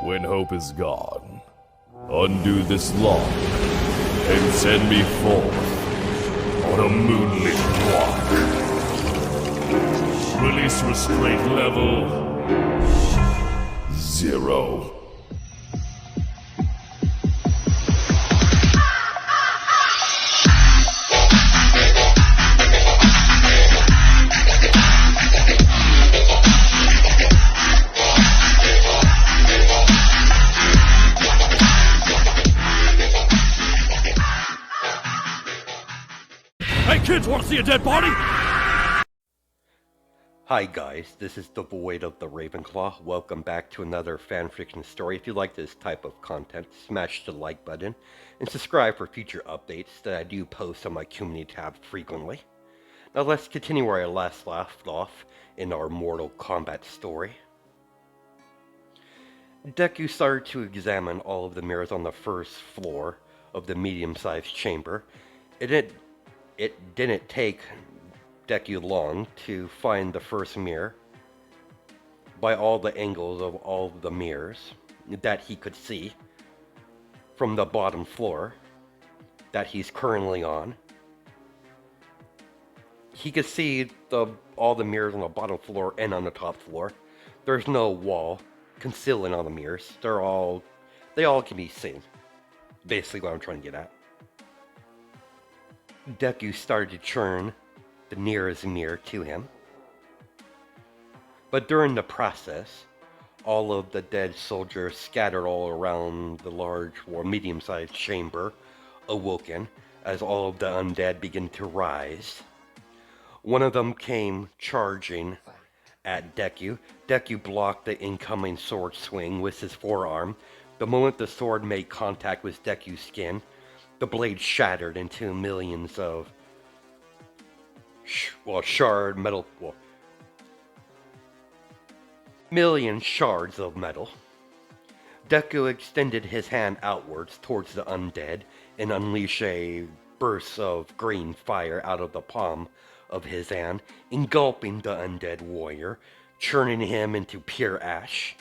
When hope is gone, undo this lock and send me forth on a moonlit walk. Release restraint level 0. Hey kids, wanna see a dead body? Hi guys, this is the Void of the Ravenclaw. Welcome back to another fanfiction story. If you like this type of content, smash the like button and subscribe for future updates that I do post on my community tab frequently. Now let's continue where I last left off in our Mortal Kombat story. Deku started to examine all of the mirrors on the first floor of the medium-sized chamber. It didn't take Deku long to find the first mirror by all the angles of all of the mirrors that he could see from the bottom floor that he's currently on. He could see all the mirrors on the bottom floor and on the top floor. There's no wall concealing all the mirrors. They all can be seen. Basically what I'm trying to get at. Deku started to churn the nearest mirror to him. But during the process, all of the dead soldiers scattered all around the large or medium-sized chamber awoken as all of the undead began to rise. One of them came charging at Deku. Deku blocked the incoming sword swing with his forearm. The moment the sword made contact with Deku's skin, the blade shattered into millions of million shards of metal. Deku extended his hand outwards towards the undead and unleashed a burst of green fire out of the palm of his hand, engulfing the undead warrior, churning him into pure ash.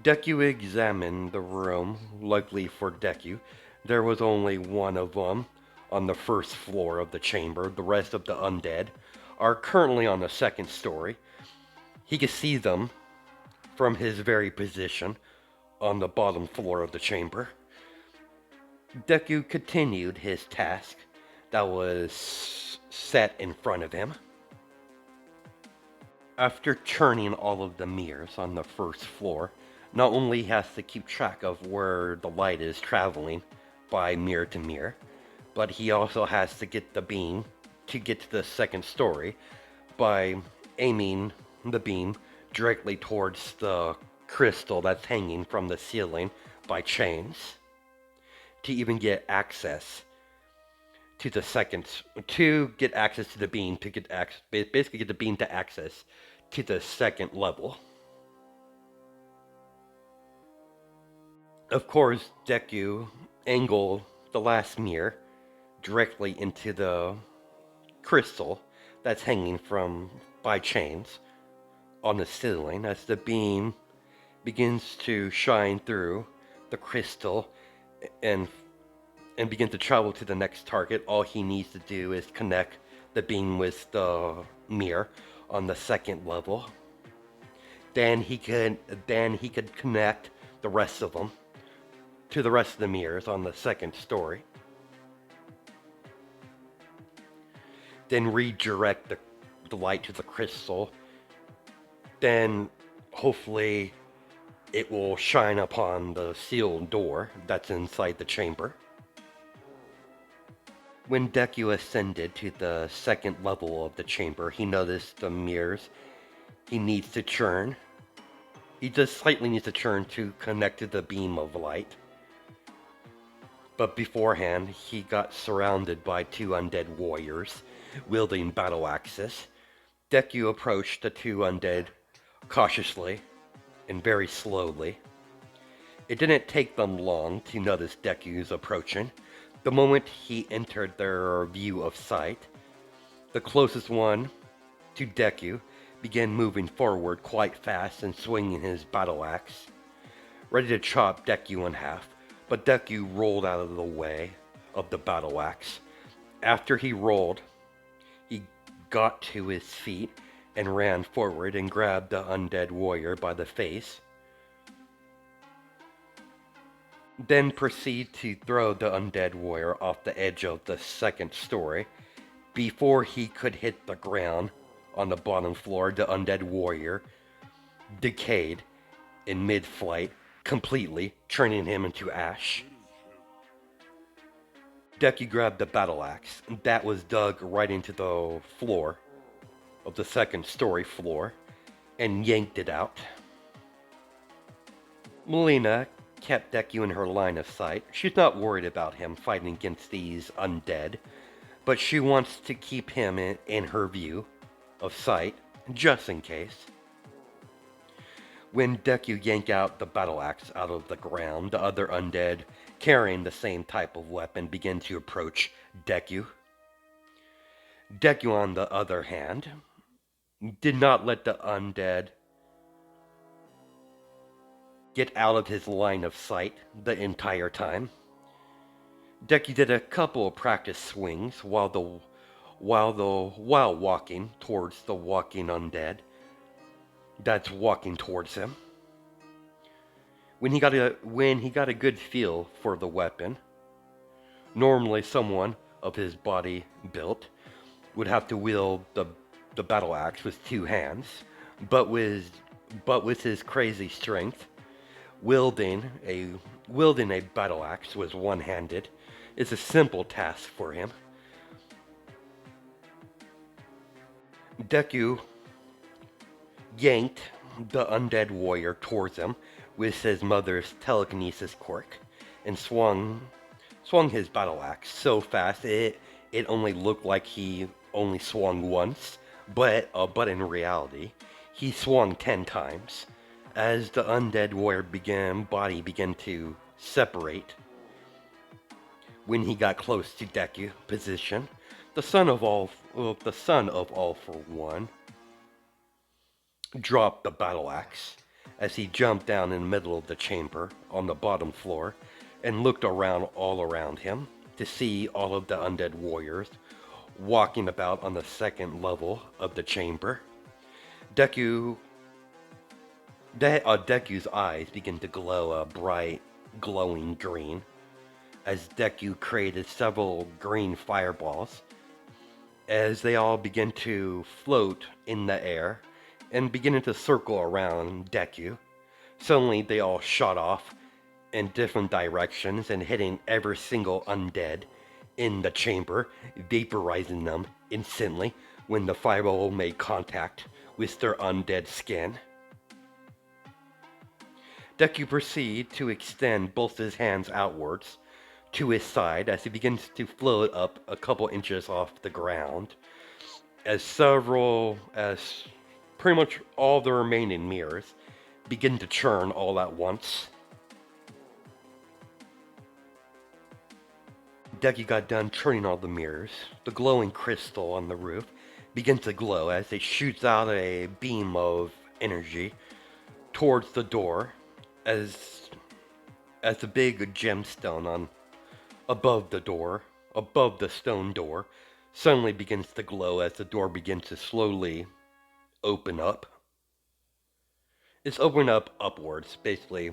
Deku examined the room. Luckily for Deku, there was only one of them on the first floor of the chamber. The rest of the undead are currently on the second story. He could see them from his very position on the bottom floor of the chamber. Deku continued his task that was set in front of him. After turning all of the mirrors on the first floor, not only has to keep track of where the light is traveling by mirror to mirror, but he also has to get the beam to get to the second story by aiming the beam directly towards the crystal that's hanging from the ceiling by chains to even get access to the beam basically get the beam to access to the second level. Of course, Deku angled the last mirror directly into the crystal that's hanging by chains on the ceiling. As the beam begins to shine through the crystal and begin to travel to the next target, all he needs to do is connect the beam with the mirror on the second level. Then he could connect the rest of them to the rest of the mirrors on the second story. Then redirect the light to the crystal. Then hopefully it will shine upon the sealed door that's inside the chamber. When Deku ascended to the second level of the chamber, he noticed the mirrors he needs to churn. He just slightly needs to churn to connect to the beam of light. But beforehand, he got surrounded by two undead warriors wielding battle axes. Deku approached the two undead cautiously and very slowly. It didn't take them long to notice Deku's approaching. The moment he entered their view of sight, the closest one to Deku began moving forward quite fast and swinging his battle axe. ready to chop Deku in half, but Deku rolled out of the way of the battle axe. After he rolled, he got to his feet and ran forward and grabbed the undead warrior by the face, then proceed to throw the undead warrior off the edge of the second story. Before he could hit the ground on the bottom floor, the undead warrior decayed in mid-flight, completely turning him into ash. Deku grabbed the battle axe that was dug right into the floor of the second story floor and yanked it out. Melina kept Deku in her line of sight. She's not worried about him fighting against these undead, but she wants to keep him in her view of sight, just in case. When Deku yanked out the battle axe out of the ground, the other undead, carrying the same type of weapon, began to approach Deku. Deku, on the other hand, did not let the undead get out of his line of sight the entire time. Deku did a couple of practice swings while walking towards the walking undead that's walking towards him. When he got a good feel for the weapon, normally someone of his body built would have to wield the battle axe with two hands, but with his crazy strength, wielding a battle axe with one-handed is a simple task for him. Deku yanked the undead warrior towards him with his mother's telekinesis quirk and swung his battle axe so fast it only looked like he only swung once, but in reality he swung 10 times. As the undead warrior body began to separate, when he got close to Deku position, the son of all for one dropped the battle axe as he jumped down in the middle of the chamber on the bottom floor and looked around all around him to see all of the undead warriors walking about on the second level of the chamber. Deku's eyes began to glow a bright, glowing green as Deku created several green fireballs as they all began to float in the air and beginning to circle around Deku. Suddenly they all shot off in different directions and hitting every single undead in the chamber, vaporizing them instantly when the fireball made contact with their undead skin. Deku proceeded to extend both his hands outwards to his side as he begins to float up a couple inches off the ground as pretty much all the remaining mirrors begin to churn all at once. Deku got done churning all the mirrors. The glowing crystal on the roof begins to glow as it shoots out a beam of energy towards the door as the big gemstone above the stone door, suddenly begins to glow as the door begins to slowly open up. It's opening up upwards, basically.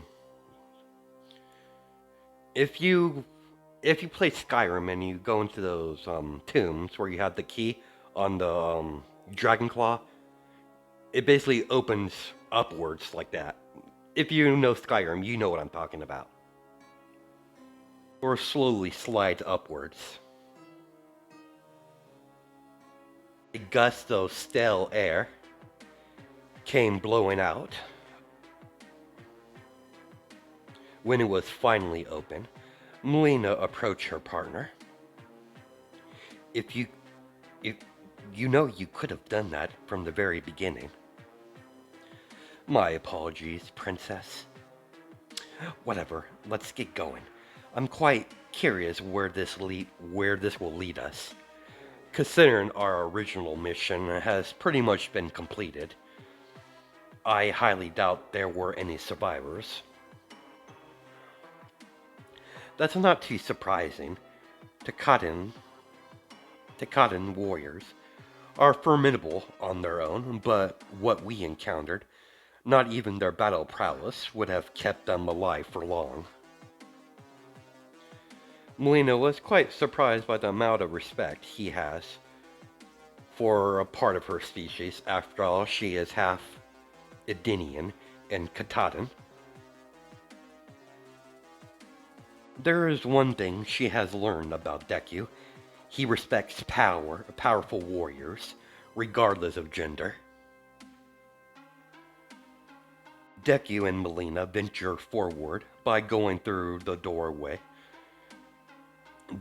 If you play Skyrim and you go into those tombs where you have the key on the dragon claw, it basically opens upwards like that. If you know Skyrim, you know what I'm talking about. Or slowly slides upwards. A gust of stale air came blowing out. When it was finally open, Melina approached her partner. If you know you could have done that from the very beginning. My apologies, princess. Whatever, let's get going. I'm quite curious where this will lead us. Considering our original mission has pretty much been completed, I highly doubt there were any survivors. That's not too surprising. Takadan, Takadan warriors are formidable on their own, but what we encountered, not even their battle prowess would have kept them alive for long. Melina was quite surprised by the amount of respect he has for a part of her species. After all, she is half Edenian and Katahdin. There is one thing she has learned about Deku. He respects powerful warriors, regardless of gender. Deku and Melina venture forward by going through the doorway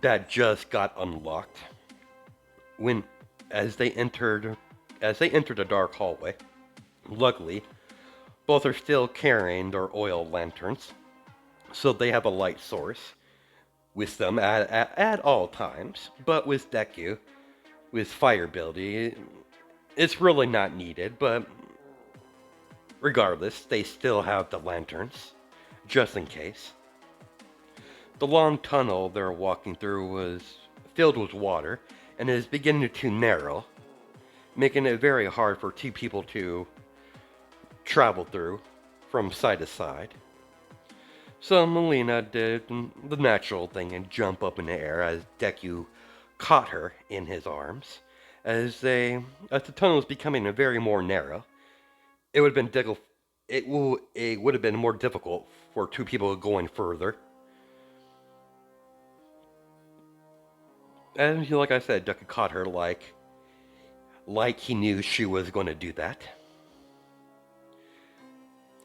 that just got unlocked. When as they entered the dark hallway, luckily, both are still carrying their oil lanterns, so they have a light source with them at all times. But with Deku, with fire ability, it's really not needed, but regardless, they still have the lanterns, just in case. The long tunnel they're walking through was filled with water and is beginning to narrow, making it very hard for two people to travel through from side to side. So Melina did the natural thing and jump up in the air as Deku caught her in his arms. As the tunnel was becoming very more narrow, it would have been it would have been more difficult for two people going further. And like I said, Deku caught her like he knew she was going to do that.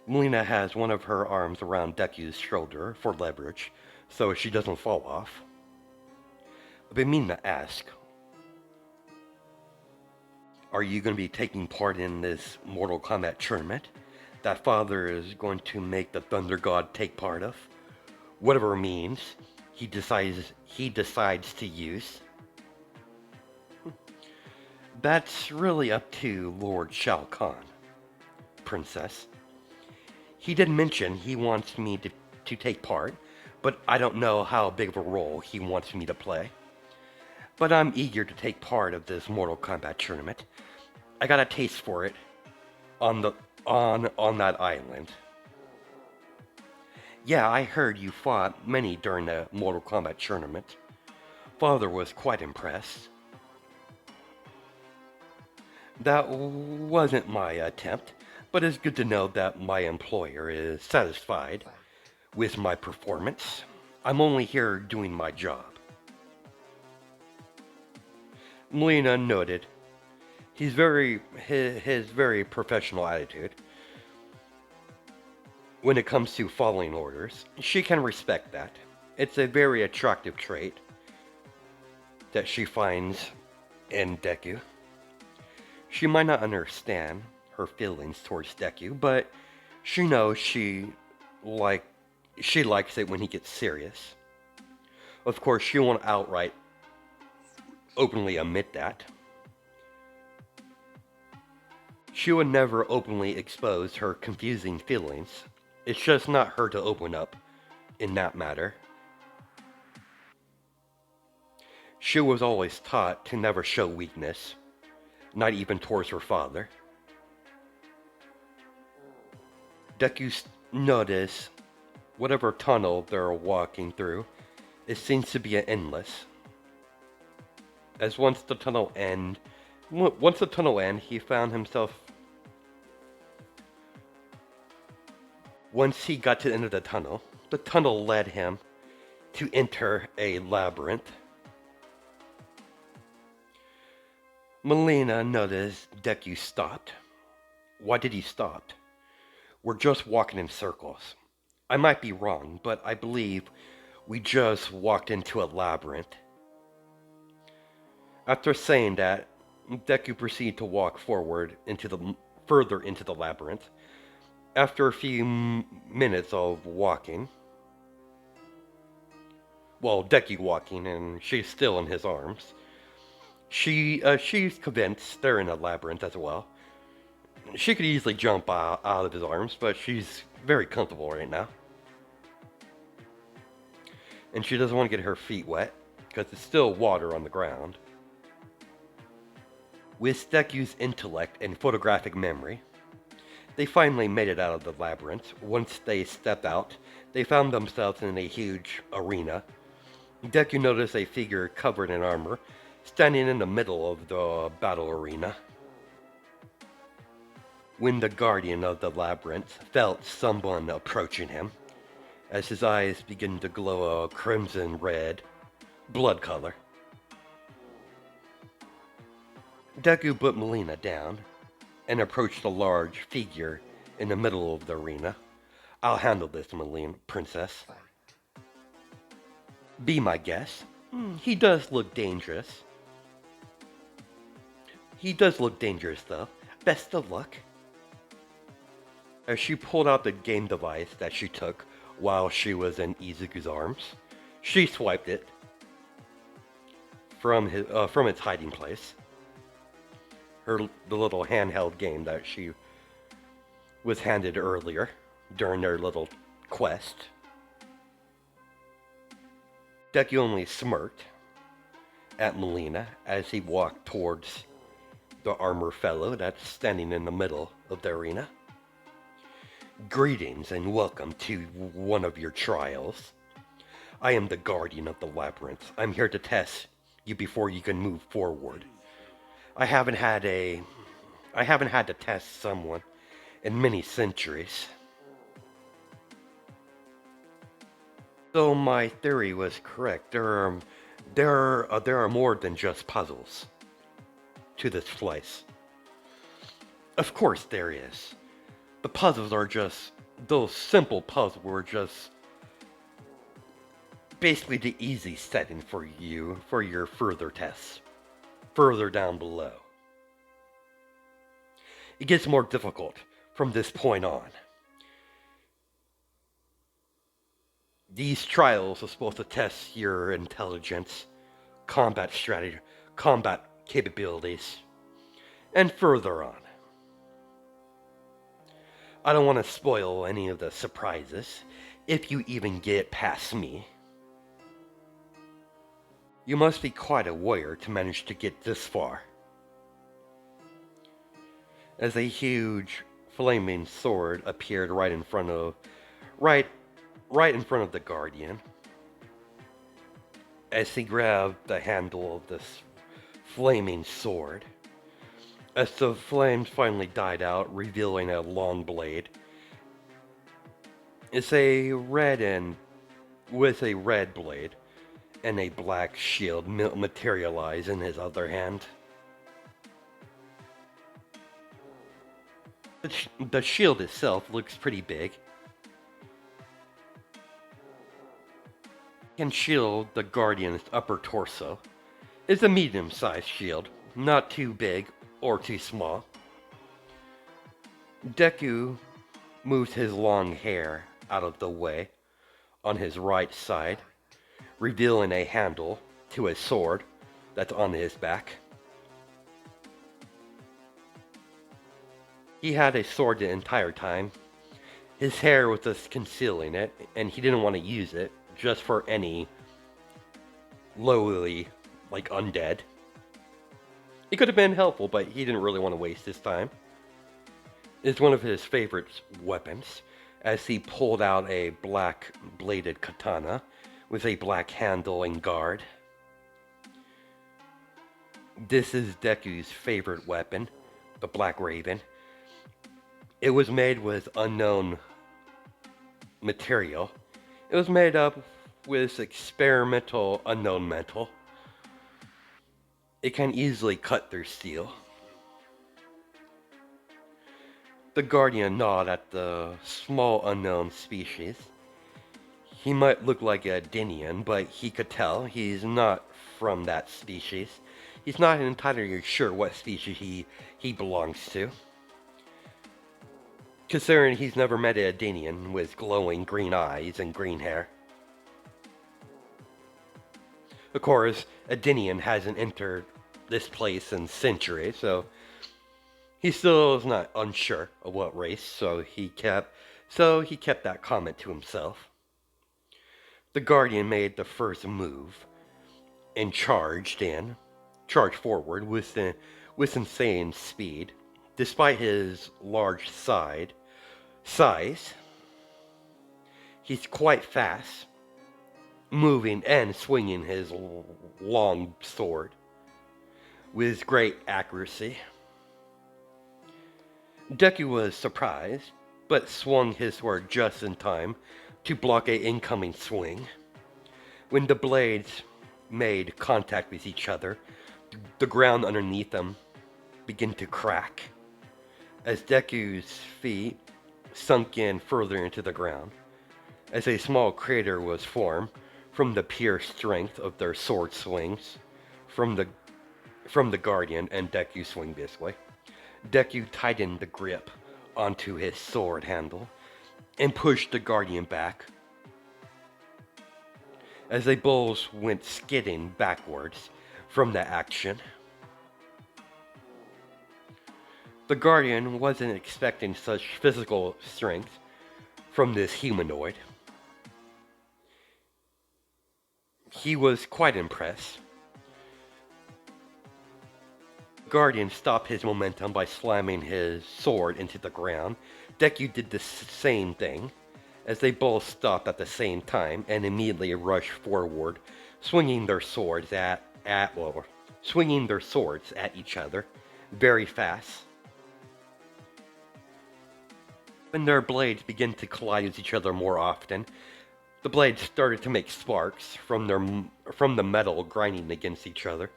Melina has one of her arms around Deku's shoulder for leverage, so she doesn't fall off. I've been meaning to ask, are you going to be taking part in this Mortal Kombat tournament that Father is going to make the Thunder God take part of? Whatever means he decides to use. That's really up to Lord Shao Kahn, Princess. He did mention he wants me to take part, but I don't know how big of a role he wants me to play. But I'm eager to take part of this Mortal Kombat tournament. I got a taste for it on that island. Yeah, I heard you fought many during the Mortal Kombat tournament. Father was quite impressed. That wasn't my attempt, but it's good to know that my employer is satisfied with my performance. I'm only here doing my job. Melina noted his very professional attitude. When it comes to following orders, she can respect that. It's a very attractive trait that she finds in Deku. She might not understand her feelings towards Deku, but she knows she likes it when he gets serious. Of course, she won't outright openly admit that. She would never openly expose her confusing feelings. It's just not her to open up in that matter. She was always taught to never show weakness, not even towards her father. Deku noticed whatever tunnel they're walking through, it seems to be endless. As once the tunnel end, he found himself. Once he got to the end of the tunnel led him to enter a labyrinth. Melina noticed Deku stopped. Why did he stop? We're just walking in circles. I might be wrong, but I believe we just walked into a labyrinth. After saying that, Deku proceeded to walk further into the labyrinth. After a few minutes of walking, well, Deku walking and she's still in his arms, she's convinced they're in a labyrinth as well. She could easily jump out of his arms, but she's very comfortable right now. and she doesn't want to get her feet wet because it's still water on the ground. With Deku's intellect and photographic memory, they finally made it out of the labyrinth. Once they stepped out, they found themselves in a huge arena. Deku noticed a figure covered in armor, standing in the middle of the battle arena. When the guardian of the labyrinth felt someone approaching him, as his eyes began to glow a crimson red, blood color, Deku put Melina down and approached the large figure in the middle of the arena. I'll handle this, Melina, princess. Be my guest. He does look dangerous. He does look dangerous, though. Best of luck. As she pulled out the game device that she took while she was in Izuku's arms, she swiped it from its hiding place. The little handheld game that she was handed earlier during their little quest. Deku only smirked at Melina as he walked towards the armor fellow that's standing in the middle of the arena. Greetings and welcome to one of your trials. I am the guardian of the labyrinth. I'm here to test you before you can move forward. I haven't had to test someone in many centuries. So my theory was correct. There are more than just puzzles to this place. Of course there is. The puzzles are just, those simple puzzles were just basically the easy setting for you for your further tests. Further down below. It gets more difficult from this point on. These trials are supposed to test your intelligence, combat strategy, combat capabilities, and further on. I don't want to spoil any of the surprises, if you even get past me. You must be quite a warrior to manage to get this far. As a huge flaming sword appeared right in front of the Guardian. As he grabbed the handle of this flaming sword. As the flames finally died out, revealing a long blade. It's a red blade. And a black shield materialize in his other hand. The shield itself looks pretty big. It can shield the Guardian's upper torso. It's a medium-sized shield, not too big or too small. Deku moves his long hair out of the way on his right side, revealing a handle to a sword that's on his back. He had a sword the entire time. His hair was just concealing it, and he didn't want to use it just for any lowly, like, undead. It could have been helpful, but he didn't really want to waste his time. It's one of his favorite weapons, as he pulled out a black-bladed katana with a black handle and guard. This is Deku's favorite weapon, the Black Raven. It was made with unknown material. It was made up with experimental unknown metal. It can easily cut through steel. The Guardian gnawed at the small unknown species. He might look like a Dinian, but he could tell he's not from that species. He's not entirely sure what species he belongs to. Considering he's never met a Dinian with glowing green eyes and green hair. Of course, a Dinian hasn't entered this place in centuries, so he still is not unsure of what race, so he kept that comment to himself. The Guardian made the first move and charged forward with insane speed. Despite his large size, he's quite fast, moving and swinging his long sword with great accuracy. Deku was surprised, but swung his sword just in time to block an incoming swing. When the blades made contact with each other, the ground underneath them began to crack as Deku's feet sunk in further into the ground, as a small crater was formed from the pure strength of their sword swings from the Guardian and Deku swing this way. Deku tightened the grip onto his sword handle and pushed the Guardian back as they both went skidding backwards from the action. The Guardian wasn't expecting such physical strength from this humanoid. He was quite impressed. Guardian stopped his momentum by slamming his sword into the ground. Deku did the same thing, as they both stopped at the same time and immediately rushed forward, swinging their swords at each other very fast. When their blades began to collide with each other more often, the blades started to make sparks from the metal grinding against each other.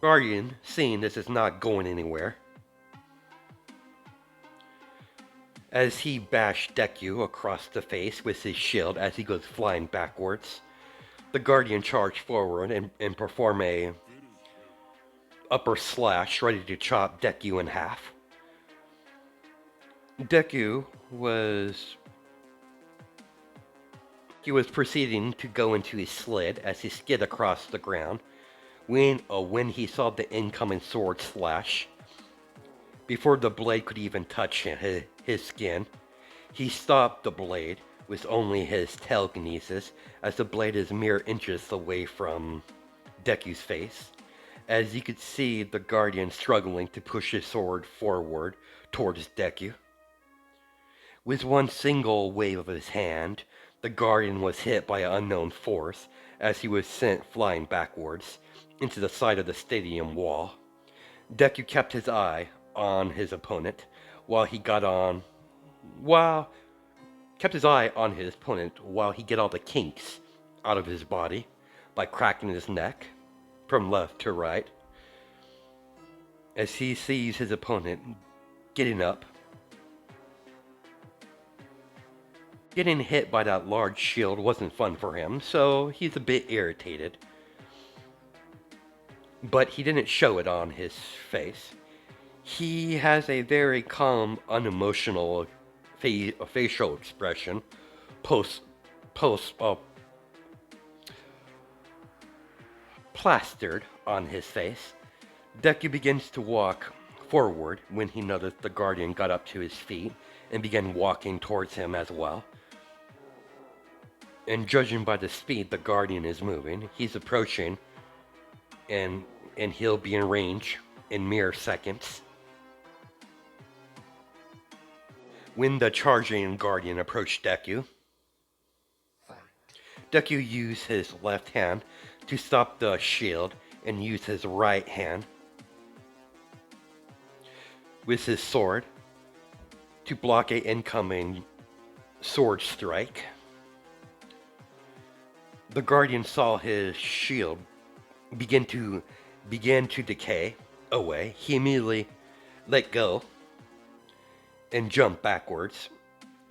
Guardian, seeing this is not going anywhere, as he bashed Deku across the face with his shield as he goes flying backwards, the Guardian charged forward and performed a upper slash ready to chop Deku in half. Deku was proceeding to go into his sled as he skid across the ground when he saw the incoming sword slash. Before the blade could even touch his skin, he stopped the blade with only his telekinesis, as the blade is mere inches away from Deku's face. As you could see the Guardian struggling to push his sword forward towards Deku. With one single wave of his hand, the Guardian was hit by an unknown force as he was sent flying backwards into the side of the stadium wall. Deku kept his eye on his opponent while he get all the kinks out of his body by cracking his neck from left to right. As he sees his opponent getting up, getting hit by that large shield wasn't fun for him, so he's a bit irritated. But he didn't show it on his face. He has a very calm, unemotional facial expression plastered on his face. Deku begins to walk forward when he noticed the Guardian got up to his feet and began walking towards him as well. And judging by the speed the Guardian is moving, he's approaching and he'll be in range in mere seconds. When the charging Guardian approached Deku, Deku used his left hand to stop the shield and used his right hand with his sword to block an incoming sword strike. The Guardian saw his shield began to decay away. He immediately let go and jumped backwards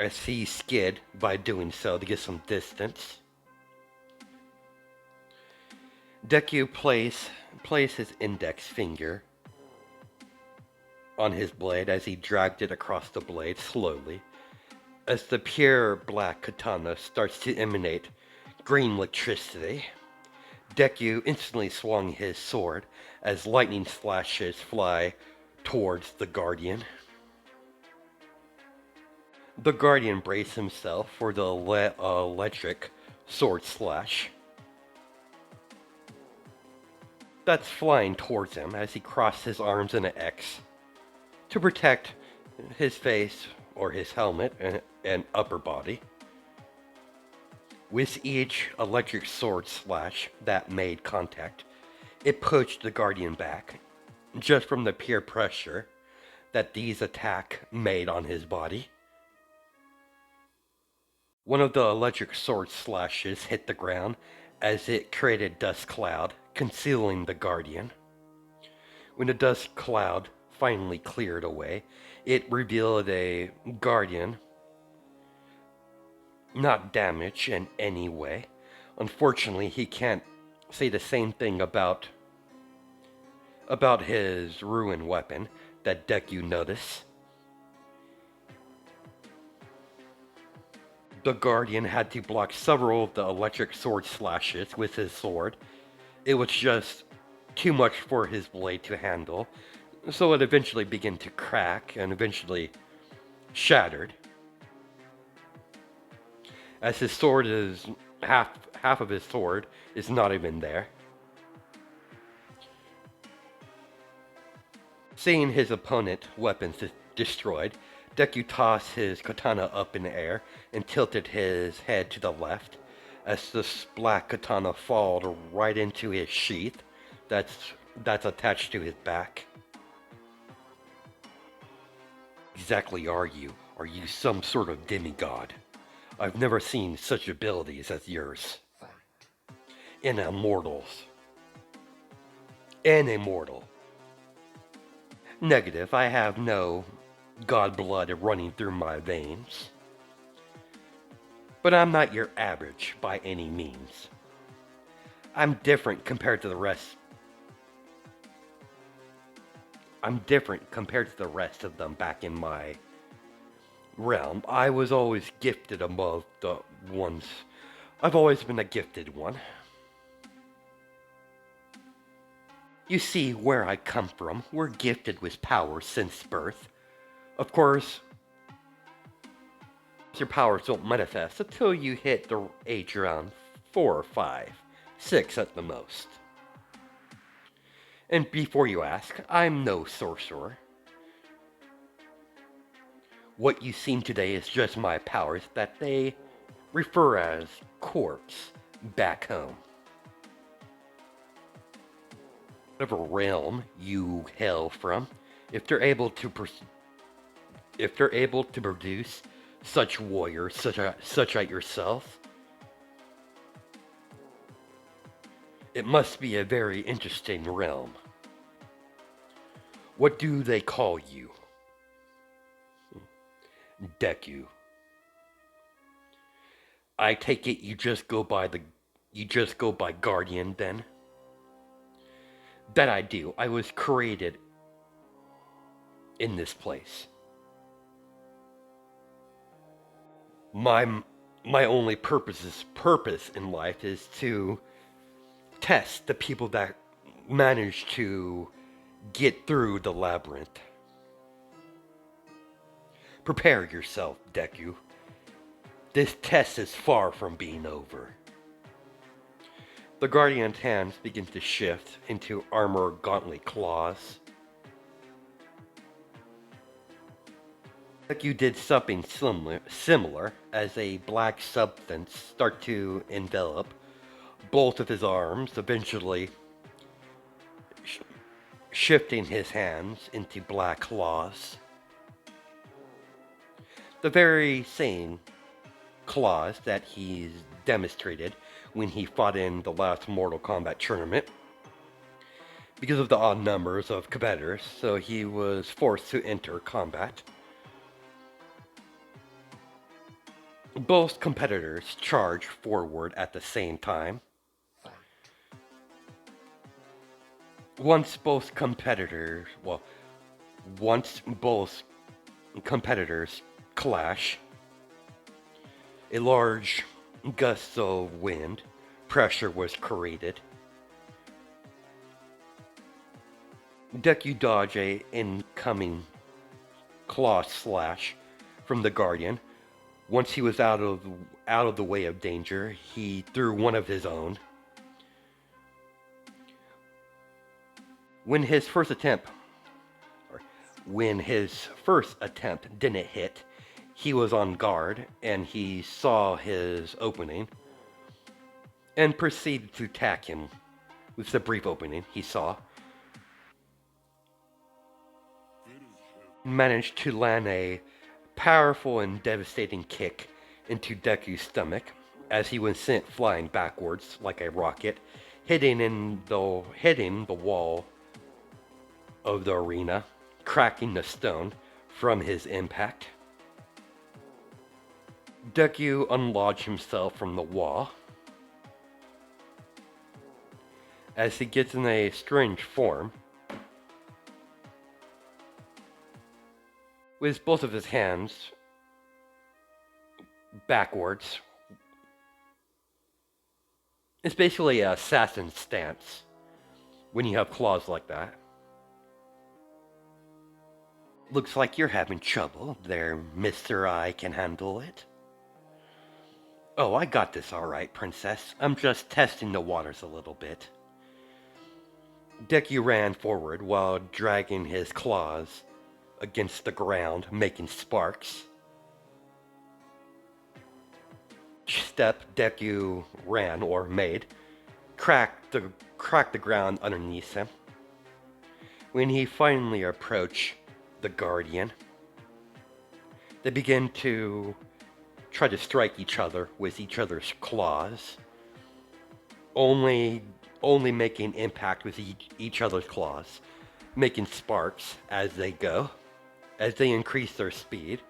as he skid by doing so to get some distance. Deku placed his index finger on his blade as he dragged it across the blade slowly, as the pure black katana starts to emanate green electricity. Deku instantly swung his sword as lightning flashes fly towards the Guardian. The Guardian braced himself for the electric sword slash that's flying towards him as he crossed his arms in an X to protect his face or his helmet and upper body. With each electric sword slash that made contact, it pushed the Guardian back, just from the pure pressure that these attack made on his body. One of the electric sword slashes hit the ground as it created dust cloud, concealing the Guardian. When the dust cloud finally cleared away, it revealed a Guardian not damaged in any way. Unfortunately, he can't say the same thing about his ruined weapon that Deku noticed. The Guardian had to block several of the electric sword slashes with his sword. It was just too much for his blade to handle, so it eventually began to crack and eventually shattered. As his sword is half of his sword is not even there. Seeing his opponent's weapons destroyed, Deku tossed his katana up in the air and tilted his head to the left as the black katana fell right into his sheath that's attached to his back. Exactly are you? Are you some sort of demigod? I've never seen such abilities as yours. In immortals. An immortal. Negative, I have no god blood running through my veins. But I'm not your average by any means. I'm different compared to the rest. I'm different compared to the rest of them back in my realm. I was always gifted above the ones. I've always been a gifted one. You see, where I come from, we're gifted with power since birth. Of course, your powers don't manifest until you hit the age around 4 or 5, 6 at the most. And before you ask, I'm no sorcerer. What you seen today is just my powers that they refer as quirks back home. Whatever realm you hail from, if they're able to produce such warriors such as yourself, it must be a very interesting realm. What do they call you? Deku. I take it you just go by Guardian then? That I do. I was created in this place. My only purpose in life is to test the people that manage to get through the labyrinth. Prepare yourself, Deku. This test is far from being over. The Guardian's hands begin to shift into armor gauntlet claws. Deku did something similar as a black substance start to envelop both of his arms, eventually shifting his hands into black claws. The very same claws that he's demonstrated when he fought in the last Mortal Kombat tournament. Because of the odd numbers of competitors, so he was forced to enter combat. Both competitors charge forward at the same time. Once both competitors clash, a large gust of wind pressure was created. Deku dodged a incoming claw slash from the Guardian, Once he was out of the way of danger, he threw one of his own. When his first attempt when his first attempt didn't hit, he was on guard and he saw his opening and proceeded to attack him with the brief opening he saw. Managed to land a powerful and devastating kick into Deku's stomach as he was sent flying backwards like a rocket, hitting the wall of the arena, cracking the stone from his impact. Deku unlodged himself from the wall as he gets in a strange form with both of his hands backwards. It's basically an assassin stance when you have claws like that. Looks like you're having trouble there, Mr. I Can Handle It. Oh, I got this all right, Princess. I'm just testing the waters a little bit. Deku ran forward while dragging his claws against the ground, making sparks. Each step Deku ran or made cracked the ground underneath him. When he finally approached the Guardian, they began to try to strike each other with each other's claws, only making impact with each other's claws, making sparks as they increase their speed.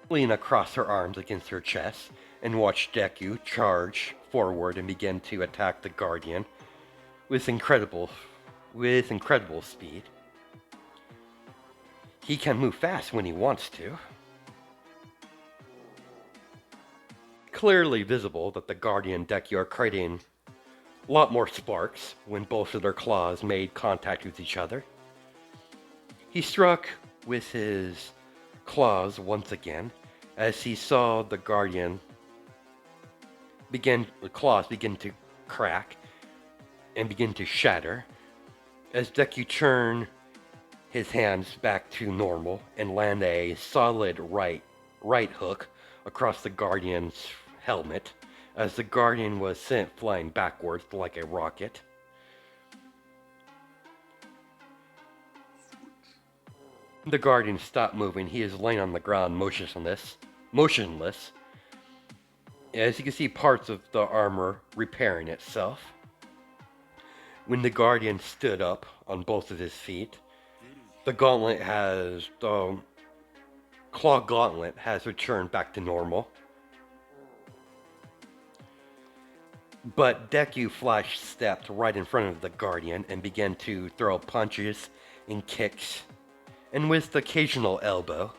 Lean across her arms against her chest and watched Deku charge forward and begin to attack the Guardian with incredible speed. He can move fast when he wants to. Clearly visible that the Guardian and Deku are creating a lot more sparks when both of their claws made contact with each other. He struck with his claws once again as he saw the Guardian claws begin to crack and begin to shatter as Deku turned his hands back to normal and land a solid right hook across the Guardian's helmet as the Guardian was sent flying backwards like a rocket. The Guardian stopped moving. He is laying on the ground motionless. As you can see, parts of the armor repairing itself. When the Guardian stood up on both of his feet, the claw gauntlet has returned back to normal. But Deku stepped right in front of the Guardian and began to throw punches and kicks, and with the occasional elbow.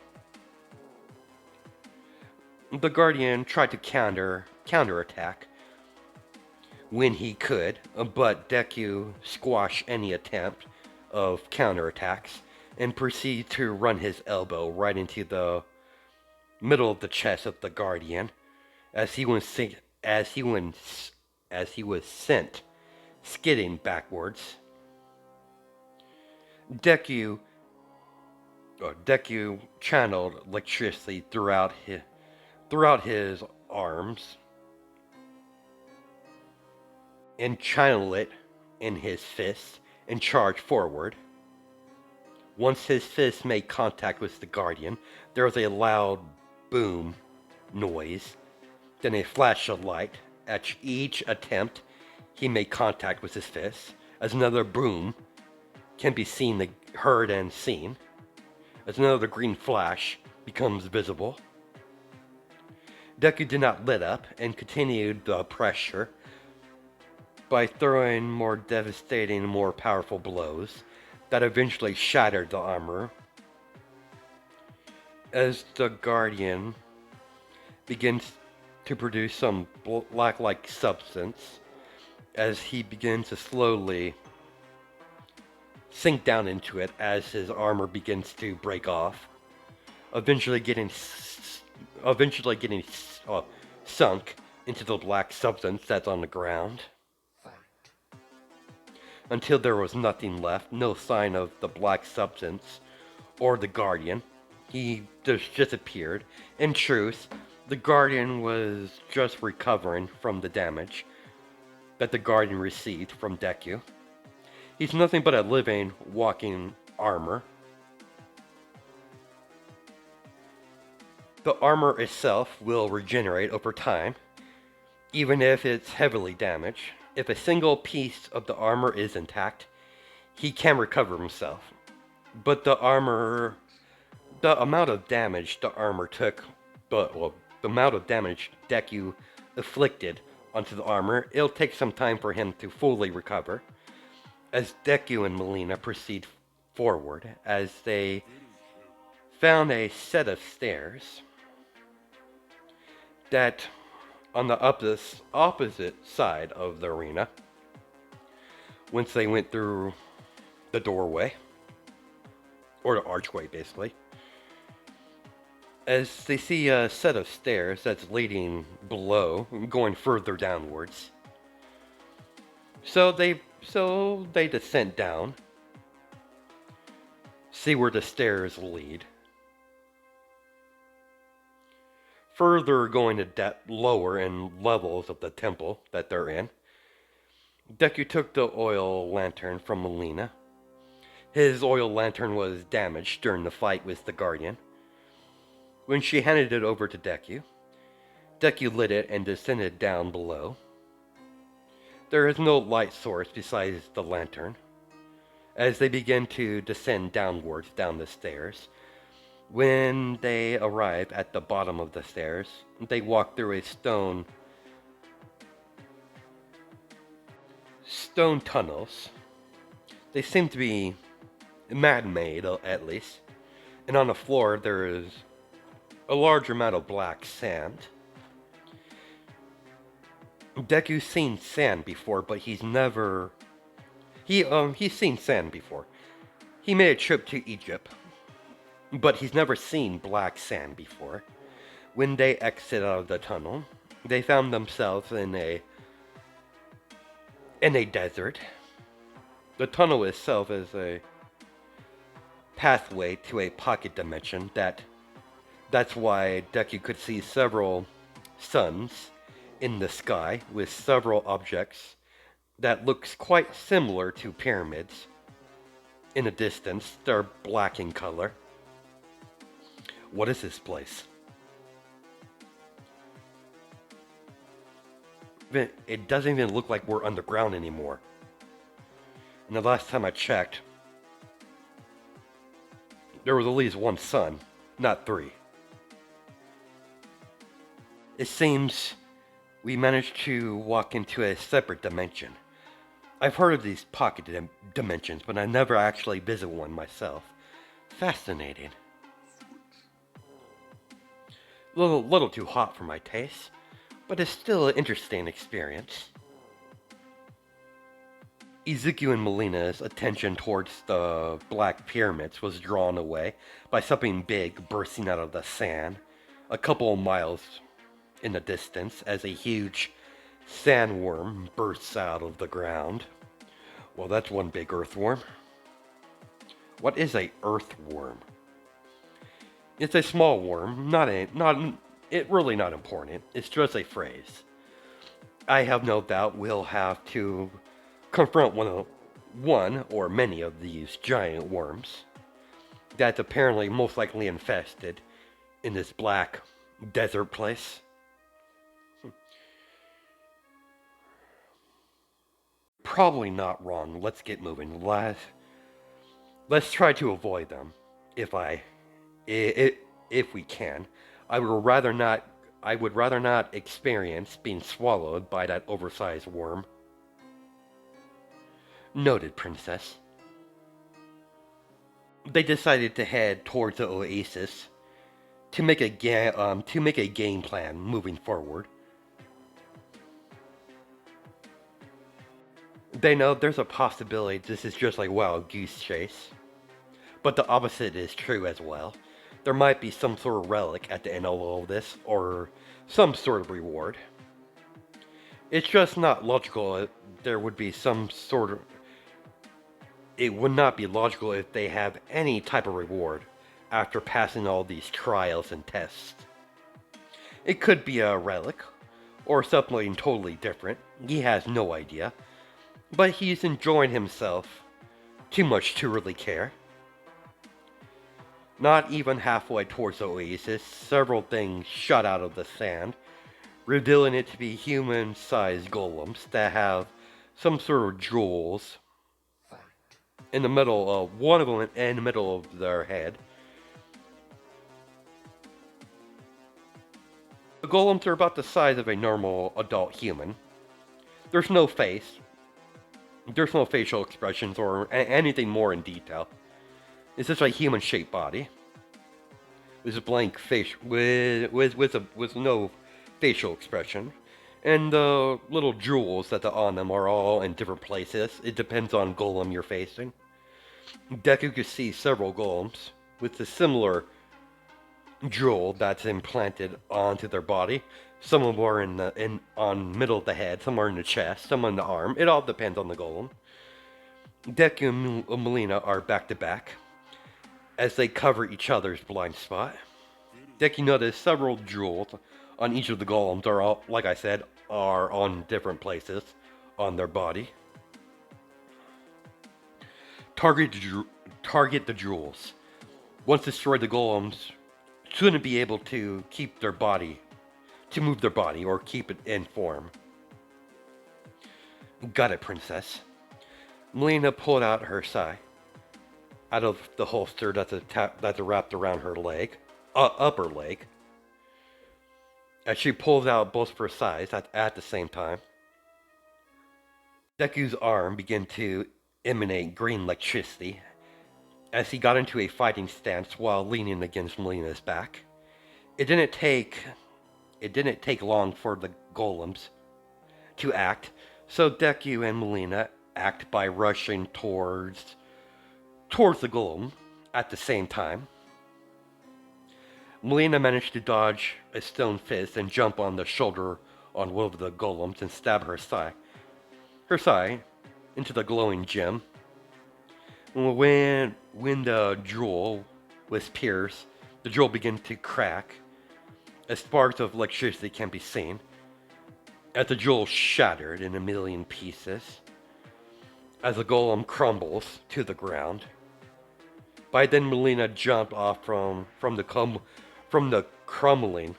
The Guardian tried to counterattack when he could, but Deku squashed any attempt of counterattacks and proceeded to run his elbow right into the middle of the chest of the Guardian as he was sent skidding backwards. Deku channeled electricity throughout his arms and channeled it in his fist and charged forward. Once his fist made contact with the Guardian, there was a loud boom noise, then a flash of light. At each attempt, he made contact with his fist, as another boom can be heard and seen, as another green flash becomes visible. Deku did not let up and continued the pressure by throwing more devastating, more powerful blows that eventually shattered the armor. As the Guardian begins to produce some black-like substance, as he begins to slowly sink down into it as his armor begins to break off. eventually getting eventually getting sunk into the black substance that's on the ground until there was nothing left, no sign of the black substance or the Guardian. He just disappeared. In truth, the Guardian was just recovering from the damage that the Guardian received from Deku. He's nothing but a living, walking armor. The armor itself will regenerate over time, even if it's heavily damaged. If a single piece of the armor is intact, he can recover himself. But the amount of damage the armor took, the amount of damage Deku afflicted onto the armor, it'll take some time for him to fully recover. As Deku and Melina proceed forward, as they found a set of stairs that on the opposite side of the arena, once they went through the doorway, or the archway basically, as they see a set of stairs that's leading below, going further downwards. So they descend down, see where the stairs lead. Further going to depth lower in levels of the temple that they're in. Deku took the oil lantern from Melina. His oil lantern was damaged during the fight with the Guardian. When she handed it over to Deku, Deku lit it and descended down below. There is no light source besides the lantern. As they begin to descend downwards down the stairs, when they arrive at the bottom of the stairs, they walk through a stone tunnels. They seem to be man-made, at least. And on the floor there is a large amount of black sand. Deku's seen sand before, but he's seen sand before. He made a trip to Egypt, but he's never seen black sand before. When they exit out of the tunnel, they found themselves in a desert. The tunnel itself is a pathway to a pocket dimension that's why Deku could see several suns in the sky with several objects that looks quite similar to pyramids. In the distance, they're black in color. What is this place? It doesn't even look like we're underground anymore. And the last time I checked, there was at least one sun, not three. It seems we managed to walk into a separate dimension. I've heard of these pocket dimensions, but I never actually visited one myself. Fascinating. Little too hot for my taste, but it's still an interesting experience. Izuku and Melina's attention towards the black pyramids was drawn away by something big bursting out of the sand a couple of miles in the distance as a huge sandworm bursts out of the ground. Well, that's one big earthworm. What is a earthworm? It's a small worm, really not important. It's just a phrase. I have no doubt we'll have to confront one or many of these giant worms that's apparently most likely infested in this black desert place. Probably not wrong. Let's get moving. Let's try to avoid them if we can. I would rather not experience being swallowed by that oversized worm. Noted, Princess. They decided to head towards the oasis to make a game plan moving forward. They know there's a possibility this is just like Wild Goose Chase, but the opposite is true as well. there might be some sort of relic at the end of all of this, or some sort of reward. It's just not logical if there would be some sort of. It would not be logical if they have any type of reward after passing all these trials and tests. It could be a relic, or something totally different. He has no idea. But he's enjoying himself too much to really care. Not even halfway towards the oasis, several things shot out of the sand, revealing it to be human-sized golems that have some sort of jewels in the middle of one of them in the middle of their head. The golems are about the size of a normal adult human. There's no face. There's no facial expressions or anything more in detail. It's just a human-shaped body with a blank face, with no facial expression, and the little jewels that are on them are all in different places. It depends on golem you're facing. Deku could see several golems with a similar jewel that's implanted onto their body. Some of them are on middle of the head, some are in the chest, some on the arm. It all depends on the golem. Deku and Melina are back to back as they cover each other's blind spot. Deku noticed several jewels on each of the golems are all, like I said, are on different places on their body. Target the jewels. Once destroyed, the golems shouldn't be able to keep their body, to move their body or keep it in form. Got it, princess. Melina pulled out her sai out of the holster that's wrapped around her leg, upper leg. As she pulls out both of her sais at the same time, Deku's arm began to emanate green electricity as he got into a fighting stance while leaning against Melina's back. It didn't take long for the golems to act, so Deku and Melina act by rushing towards the golem at the same time. Melina managed to dodge a stone fist and jump on the shoulder on one of the golems and stab her sai into the glowing gem. When the jewel was pierced, the jewel began to crack as sparks of electricity can be seen, as the jewel shattered in a million pieces, as the golem crumbles to the ground. By then, Melina jumped off from the crumbling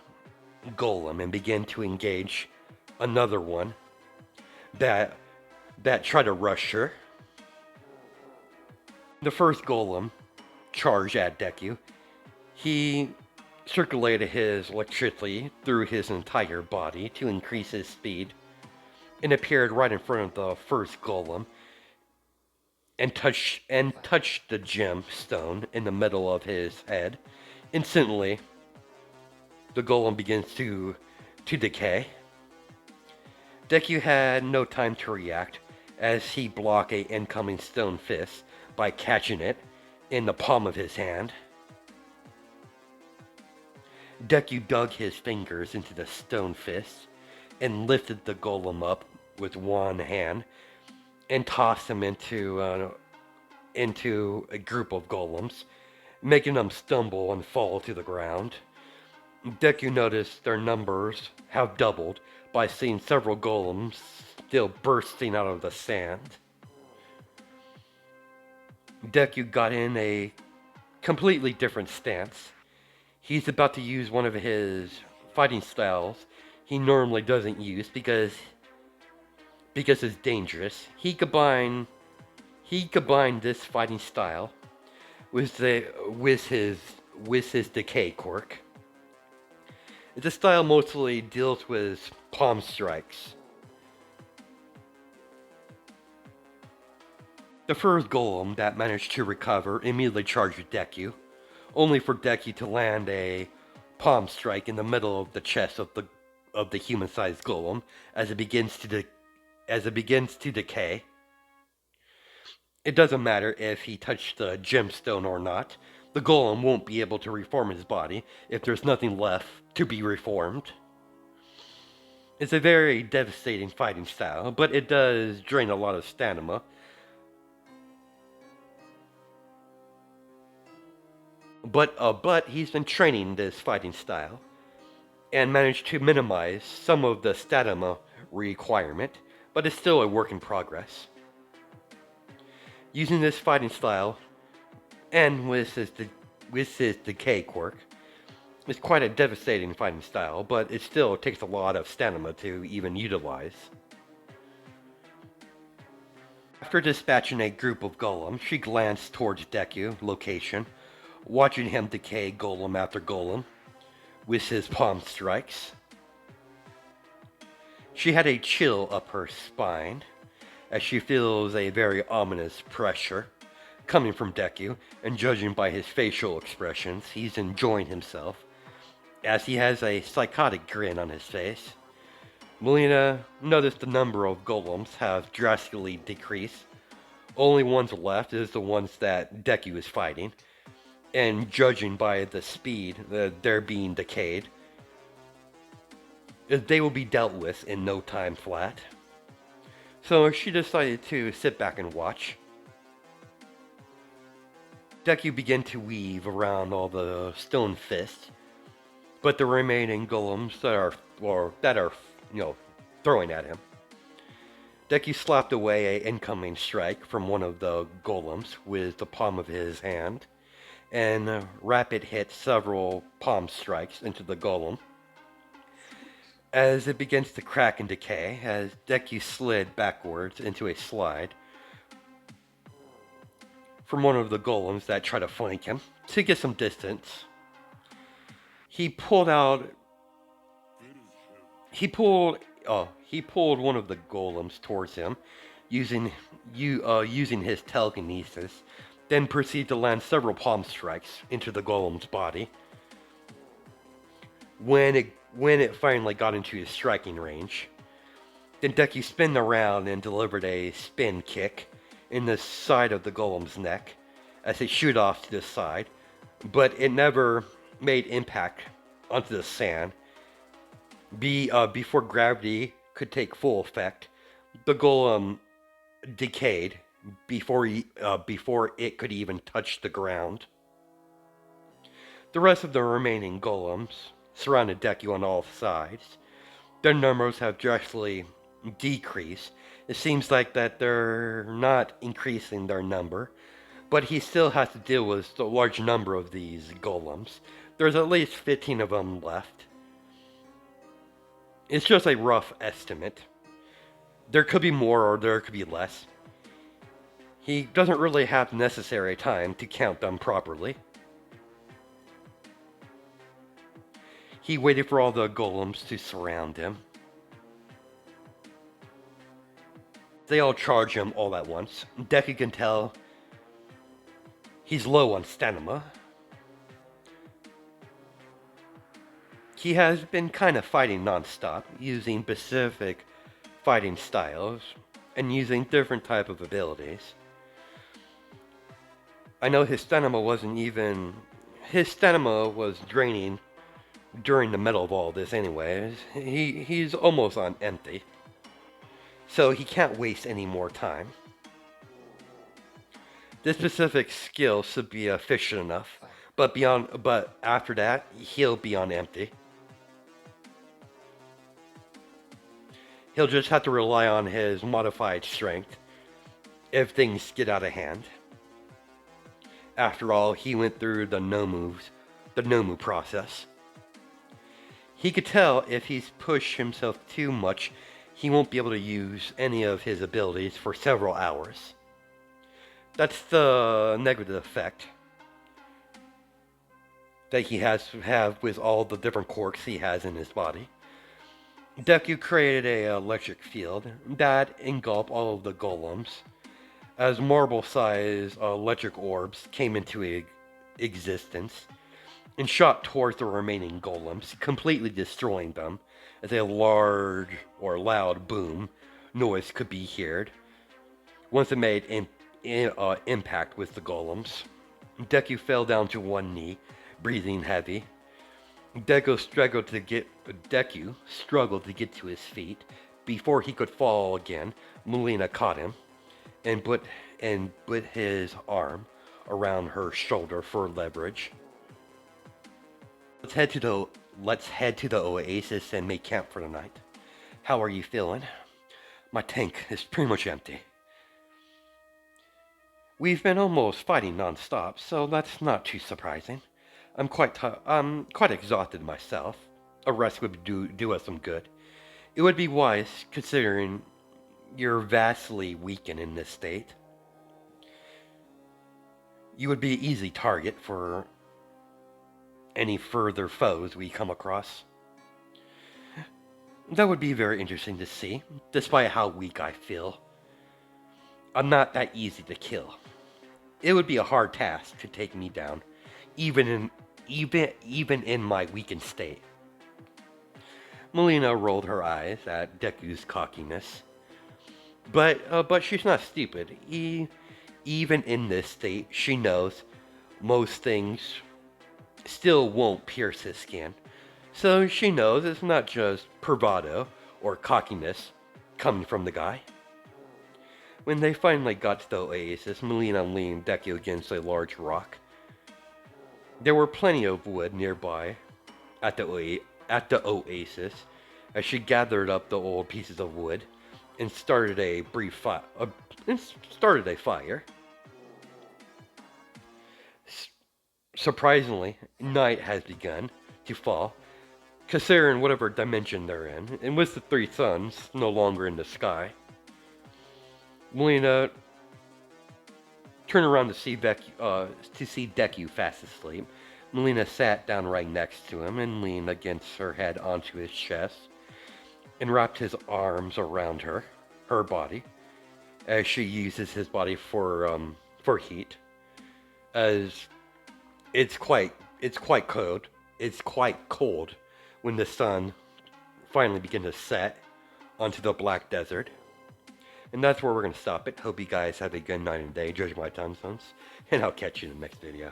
golem and began to engage another one that tried to rush her. The first golem charged at Deku. He circulated his electricity through his entire body to increase his speed and appeared right in front of the first golem and touched the gemstone in the middle of his head. Instantly, the golem begins to decay. Deku had no time to react as he blocked an incoming stone fist by catching it in the palm of his hand. Deku dug his fingers into the stone fist and lifted the golem up with one hand and tossed him into a group of golems, making them stumble and fall to the ground. Deku noticed their numbers have doubled by seeing several golems still bursting out of the sand. Deku got in a completely different stance. He's about to use one of his fighting styles he normally doesn't use because it's dangerous. He combined this fighting style with his decay quirk. The style mostly deals with palm strikes. The first golem that managed to recover immediately charged Deku, only for Deku to land a palm strike in the middle of the chest of the human-sized golem as it begins to decay. It doesn't matter if he touched the gemstone or not. The golem won't be able to reform his body if there's nothing left to be reformed. It's a very devastating fighting style, but it does drain a lot of stamina. But he's been training this fighting style and managed to minimize some of the stamina requirement, but it's still a work in progress. Using this fighting style and with his decay quirk, it's quite a devastating fighting style, but it still takes a lot of stamina to even utilize. After dispatching a group of golems, she glanced towards Deku's location, watching him decay golem after golem with his palm strikes. She had a chill up her spine as she feels a very ominous pressure coming from Deku, and judging by his facial expressions, he's enjoying himself as he has a psychotic grin on his face. Melina noticed the number of golems have drastically decreased. Only ones left is the ones that Deku is fighting, and judging by the speed that they're being decayed, they will be dealt with in no time flat. So she decided to sit back and watch. Deku began to weave around all the stone fists, but the remaining golems that are throwing at him. Deku slapped away an incoming strike from one of the golems with the palm of his hand, and rapid hit several palm strikes into the golem. As it begins to crack and decay, as Deku slid backwards into a slide from one of the golems that try to flank him to get some distance, he pulled one of the golems towards him using his telekinesis, then proceeded to land several palm strikes into the golem's body. When it finally got into his striking range, then Deku spun around and delivered a spin kick in the side of the golem's neck as it shoot off to the side, but it never made impact onto the sand. Before gravity could take full effect, the golem decayed before it could even touch the ground. The rest of the remaining golems surrounded Deku on all sides. Their numbers have drastically decreased. It seems like that they're not increasing their number, but he still has to deal with a large number of these golems. There's at least 15 of them left. It's just a rough estimate. There could be more or there could be less. He doesn't really have the necessary time to count them properly. He waited for all the golems to surround him. They all charge him all at once. Deku can tell he's low on stamina. He has been kind of fighting non-stop, using specific fighting styles, and using different type of abilities. I know his stamina was draining during the middle of all this anyways. He's almost on empty. So he can't waste any more time. This specific skill should be efficient enough, but after that, he'll be on empty. He'll just have to rely on his modified strength if things get out of hand. After all, he went through the Nomu process. He could tell if he's pushed himself too much, he won't be able to use any of his abilities for several hours. That's the negative effect that he has to have with all the different quirks he has in his body. Deku created an electric field that engulfed all of the golems, as marble-sized electric orbs came into existence and shot towards the remaining golems, completely destroying them, as a large or loud boom noise could be heard once it made impact with the golems. Deku fell down to one knee, breathing heavy. Deku struggled to get to his feet. Before he could fall again, Melina caught him and put his arm around her shoulder for leverage. Let's head to the oasis and make camp for the night. How are you feeling? My tank is pretty much empty. We've been almost fighting non-stop, so that's not too surprising. I'm quite exhausted myself. A rest would do us some good. It would be wise, considering you're vastly weakened in this state. You would be an easy target for any further foes we come across. That would be very interesting to see, despite how weak I feel. I'm not that easy to kill. It would be a hard task to take me down, even in my weakened state. Melina rolled her eyes at Deku's cockiness. But she's not stupid. Even in this state, she knows most things still won't pierce his skin. So she knows it's not just bravado or cockiness coming from the guy. When they finally got to the oasis, Melina leaned Deku against a large rock. There were plenty of wood nearby at the oasis as she gathered up the old pieces of wood and started a fire. Surprisingly, night has begun to fall, considering whatever dimension they're in, and with the three suns no longer in the sky. Melina turned around to see Deku fast asleep. Melina sat down right next to him and leaned against her head onto his chest and wrapped his arms around her body, as she uses his body for heat, as it's quite cold. It's quite cold when the sun finally begins to set onto the black desert. And that's where we're going to stop it. Hope you guys have a good night and day. Judge my time zones. And I'll catch you in the next video.